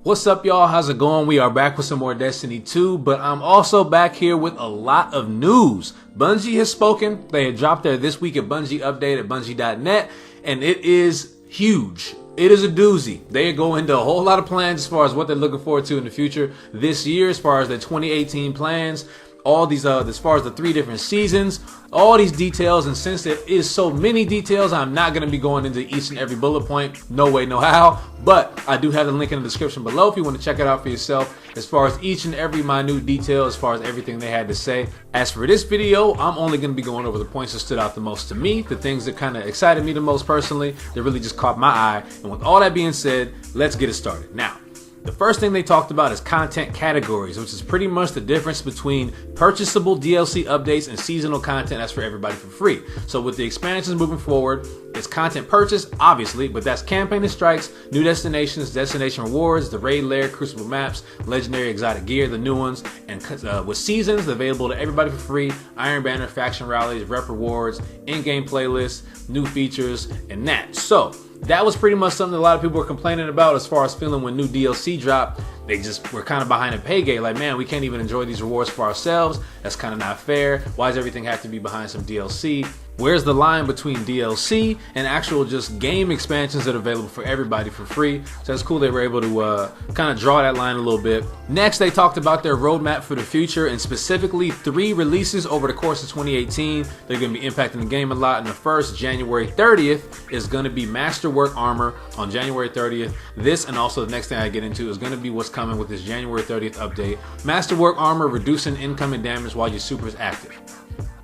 What's up, y'all? How's it going? We are back with some more Destiny 2, but I'm also back here with a lot of news. Bungie has spoken. They had dropped their This Week at Bungie update at Bungie.net, and it is huge. It is a doozy. They go into a whole lot of plans as far as what they're looking forward to in the future this year, as far as their 2018 plans. All these, as far as the 3 different seasons, all these details, and since there is so many details, I'm not going to be going into each and every bullet point. No way, no how. But I do have the link in the description below if you want to check it out for yourself, as far as each and every minute detail, as far as everything they had to say. As for this video, I'm only going to be going over the points that stood out the most to me, the things that kind of excited me the most personally, that really just caught my eye. And with all that being said, let's get it started. Now, the first thing they talked about is content categories, which is pretty much the difference between purchasable DLC updates and seasonal content that's for everybody for free. So with the expansions moving forward, it's content purchase, obviously, but that's campaign and strikes, new destinations, destination rewards, the raid lair, crucible maps, legendary exotic gear, the new ones, and with seasons available to everybody for free, Iron Banner, faction rallies, rep rewards, in-game playlists, new features, and that. So that was pretty much something a lot of people were complaining about as far as feeling when new DLC dropped. They just were kind of behind a pay gate, like, man, we can't even enjoy these rewards for ourselves. That's kind of not fair. Why does everything have to be behind some DLC? Where's the line between DLC and actual just game expansions that are available for everybody for free? So that's cool they were able to kind of draw that line a little bit. Next, they talked about their roadmap for the future, and specifically 3 releases over the course of 2018. They're going to be impacting the game a lot. And the first, January 30th, is going to be Masterwork Armor on January 30th. This, and also the next thing I get into, is going to be what's coming with this January 30th update. Masterwork Armor, reducing incoming damage while your super is active.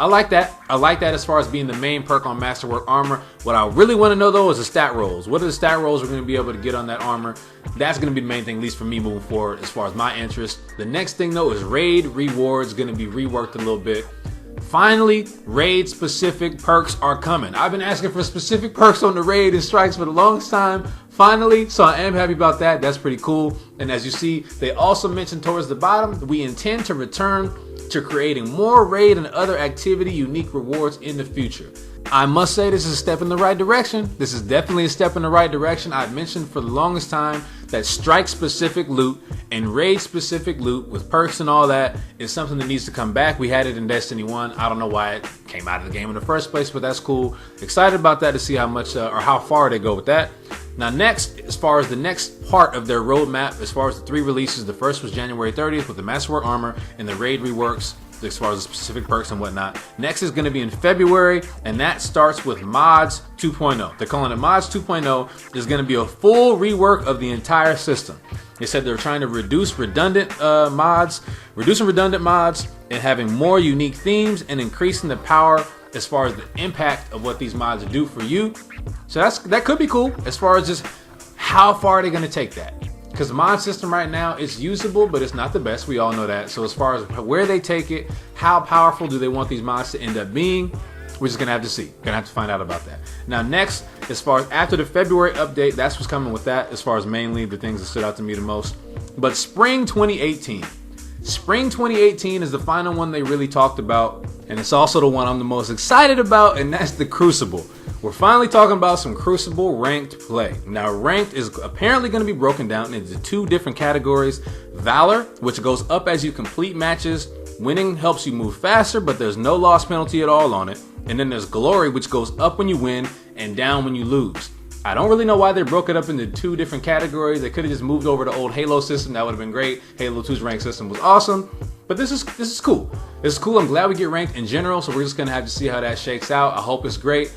I like that. I like that as far as being the main perk on Masterwork Armor. What I really want to know, though, is the stat rolls. What are the stat rolls we're going to be able to get on that armor? That's going to be the main thing, at least for me moving forward, as far as my interest. The next thing, though, is raid rewards going to be reworked a little bit. Finally, raid-specific perks are coming. I've been asking for specific perks on the raid and strikes for the longest time. Finally, so I am happy about that. That's pretty cool. And as you see, they also mentioned towards the bottom, we intend to return to creating more raid and other activity unique rewards in the future. I must say this is a step in the right direction. This is definitely a step in the right direction. I've mentioned for the longest time that strike specific loot and raid specific loot with perks and all that is something that needs to come back. We had it in Destiny 1. I don't know why it came out of the game in the first place, but that's cool. Excited about that to see how much or how far they go with that. Now next, as far as the next part of their roadmap, as far as the 3 releases, the first was January 30th with the Masterwork Armor and the raid reworks, as far as the specific perks and whatnot. Next is going to be in February, and that starts with Mods 2.0. They're calling it Mods 2.0. There's going to be a full rework of the entire system. They said they're trying to reduce redundant mods, and having more unique themes and increasing the power as far as the impact of what these mods do for you. So that could be cool as far as just how far are they going to take that. Because the mod system right now is usable, but it's not the best. We all know that. So as far as where they take it, how powerful do they want these mods to end up being? We're just going to have to see. Going to have to find out about that. Now next, as far as after the February update, that's what's coming with that, as far as mainly the things that stood out to me the most. But Spring 2018. Spring 2018 is the final one they really talked about, and it's also the one I'm the most excited about, and that's the Crucible. We're finally talking about some Crucible ranked play. Now, ranked is apparently going to be broken down into 2 different categories. Valor, which goes up as you complete matches. Winning helps you move faster, but there's no loss penalty at all on it. And then there's Glory, which goes up when you win and down when you lose. I don't really know why they broke it up into 2 different categories. They could have just moved over to old Halo system. That would have been great. Halo 2's ranked system was awesome. But this is cool. This is cool. I'm glad we get ranked in general, so we're just going to have to see how that shakes out. I hope it's great.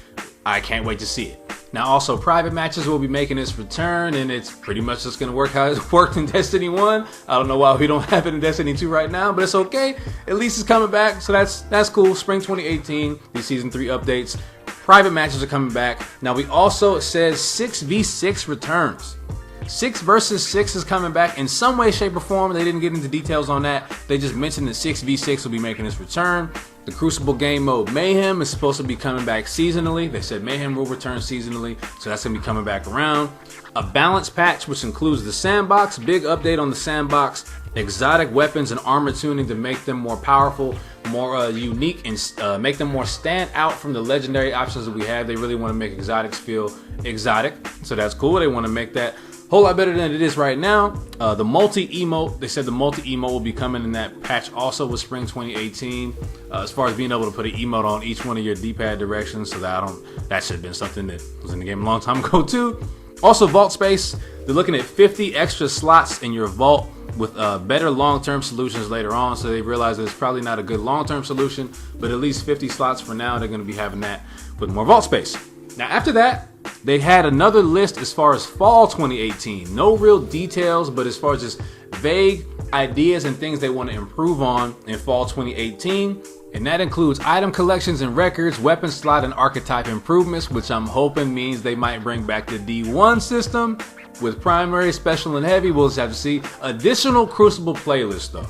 I can't wait to see it. Now also, private matches will be making its return, and it's pretty much just going to work how it worked in Destiny 1. I don't know why we don't have it in Destiny 2 right now, but it's okay. At least it's coming back, so that's cool. Spring 2018, these Season 3 updates. Private matches are coming back. Now we also, it says 6v6 returns. 6 versus 6 is coming back in some way, shape, or form. They didn't get into details on that. They just mentioned that 6v6 will be making its return. The Crucible game mode Mayhem is supposed to be coming back seasonally. They said Mayhem will return seasonally, so that's going to be coming back around. A balance patch, which includes the sandbox. Big update on the sandbox. Exotic weapons and armor tuning to make them more powerful, more unique, and make them more stand out from the legendary options that we have. They really want to make exotics feel exotic, so that's cool. They want to make that Whole lot better than it is right now. The multi-emote, they said the multi-emote will be coming in that patch also with spring 2018. As far as being able to put an emote on each one of your D-pad directions, so that should have been something that was in the game a long time ago too. Also, vault space, they're looking at 50 extra slots in your vault with better long-term solutions later on. So they realize that it's probably not a good long-term solution, but at least 50 slots for now. They're going to be having that with more vault space. Now after that, they had another list as far as fall 2018. No real details, but as far as just vague ideas and things they want to improve on in fall 2018. And that includes item collections and records, weapon slot and archetype improvements, which I'm hoping means they might bring back the D1 system with primary, special, and heavy. We'll just have to see. Additional Crucible playlist though.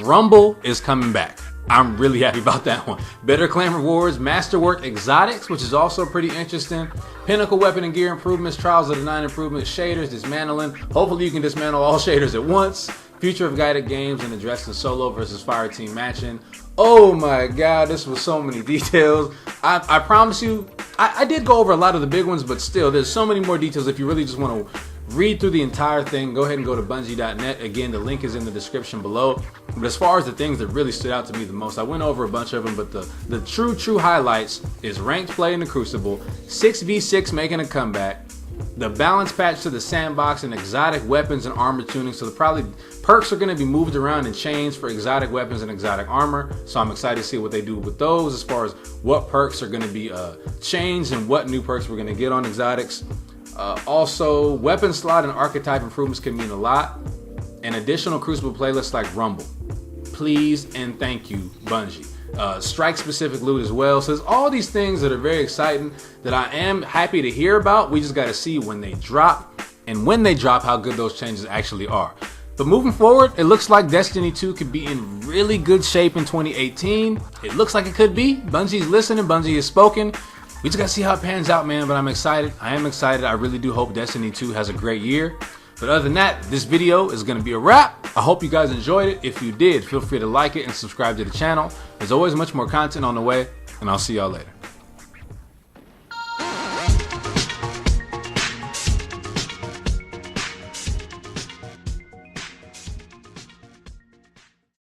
Rumble is coming back. I'm really happy about that one. Better clan rewards, masterwork exotics, which is also pretty interesting. Pinnacle weapon and gear improvements, Trials of the Nine improvements, shaders, dismantling. Hopefully you can dismantle all shaders at once. Future of guided games and addressing solo versus fire team matching. Oh my god, this was so many details. I promise you, I did go over a lot of the big ones, but still, there's so many more details. If you really just want to read through the entire thing, go ahead and go to Bungie.net. Again, the link is in the description below. But as far as the things that really stood out to me the most, I went over a bunch of them, but the true highlights is ranked play in the Crucible, 6v6 making a comeback, the balance patch to the sandbox, and exotic weapons and armor tuning. So probably perks are going to be moved around and changed for exotic weapons and exotic armor. So I'm excited to see what they do with those as far as what perks are going to be changed and what new perks we're going to get on exotics. Also, weapon slot and archetype improvements can mean a lot. And additional Crucible playlists like Rumble. Please and thank you, Bungie. Strike specific loot as well. So there's all these things that are very exciting that I am happy to hear about. We just got to see when they drop, and when they drop, how good those changes actually are. But moving forward, it looks like Destiny 2 could be in really good shape in 2018. It looks like it could be. Bungie's listening. Bungie has spoken. We just got to see how it pans out, man. But I'm excited. I am excited. I really do hope Destiny 2 has a great year. But other than that, this video is going to be a wrap. I hope you guys enjoyed it. If you did, feel free to like it and subscribe to the channel. There's always much more content on the way, and I'll see y'all later.